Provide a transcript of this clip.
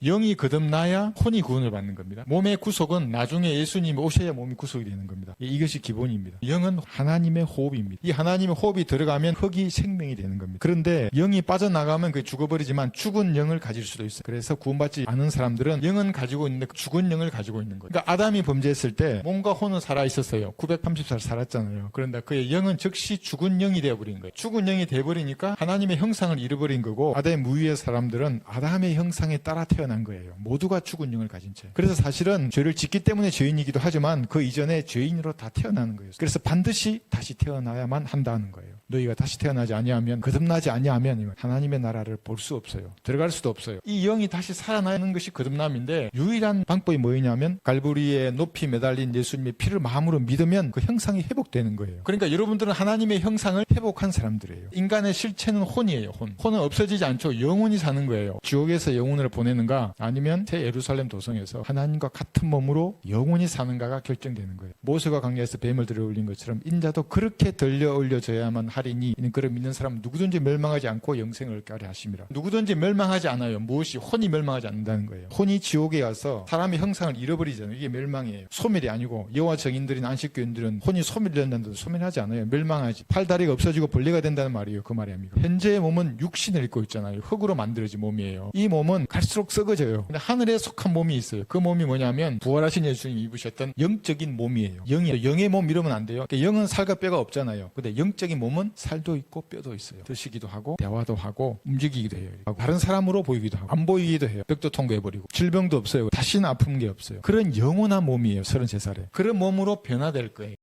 영이 거듭나야 혼이 구원을 받는 겁니다. 몸의 구속은 나중에 예수님이 오셔야 몸이 구속이 되는 겁니다. 이것이 기본입니다. 영은 하나님의 호흡입니다. 이 하나님의 호흡이 들어가면 흙이 생명이 되는 겁니다. 그런데 영이 빠져나가면 그게 죽어버리지만 죽은 영을 가질 수도 있어요. 그래서 구원받지 않은 사람들은 영은 가지고 있는데 죽은 영을 가지고 있는 거예요. 그러니까 아담이 범죄했을 때 몸과 혼은 살아있었어요. 930살 살았잖아요. 그런데 그의 영은 즉시 죽은 영이 되어버린 거예요. 죽은 영이 되어버리니까 하나님의 형상을 잃어버린 거고, 아담의 무위의 사람들은 아담의 형상에 따라 태어난 거예요. 모두가 죽은 영을 가진 채. 그래서 사실은 죄를 짓기 때문에 죄인이기도 하지만 그 이전에 죄인으로 다 태어나는 거예요. 그래서 반드시 다시 태어나야만 한다는 거예요. 너희가 다시 태어나지 아니하면, 거듭나지 아니하면 하나님의 나라를 볼 수 없어요. 들어갈 수도 없어요. 이 영이 다시 살아나는 것이 거듭남인데, 유일한 방법이 뭐냐면 갈보리에 높이 매달린 예수님의 피를 마음으로 믿으면 그 형상이 회복되는 거예요. 그러니까 여러분들은 하나님의 형상을 회복한 사람들이에요. 인간의 실체는 혼이에요. 혼은 없어지지 않죠. 영혼이 사는 거예요. 지옥에서 영혼을 보내는가, 아니면 새 예루살렘 도성에서 하나님과 같은 몸으로 영혼이 사는가가 결정되는 거예요. 모세가 광야에서 뱀을 들어 올린 것처럼 인자도 그렇게 들려 올려져야만 하리니, 이는 그를 믿는 사람은 누구든지 멸망하지 않고 영생을 얻게 하려 하심이라. 누구든지 멸망하지 않아요. 무엇이? 혼이 멸망하지 않는다는 거예요. 혼이 지옥에 가서 사람의 형상을 잃어버리잖아요. 이게 멸망이에요. 소멸이 아니고, 여호와 증인들인 안식교인들은 혼이 소멸된다는데 소멸하지 않아요. 멸망하지. 팔다리가 없어지고 벌레가 된다는 말이에요. 그 말이 아니고. 현재의 몸은 육신을 입고 있잖아요. 흑으로 만들어진 몸이에요. 이 몸은 갈수록 썩어져요. 근데 하늘에 속한 몸이 있어요. 그 몸이 뭐냐면 부활하신 예수님이 입으셨던 영적인 몸이에요. 영이에요. 영의 몸 이러면 안 돼요. 영은 살과 뼈가 없잖아요. 근데 영적인 몸은 살도 있고 뼈도 있어요. 드시기도 하고 대화도 하고 움직이기도 해요. 다른 사람으로 보이기도 하고 안 보이기도 해요. 벽도 통과해버리고 질병도 없어요. 다시는 아픈 게 없어요. 그런 영원한 몸이에요. 33살에. 그런 몸으로 변화될 거예요.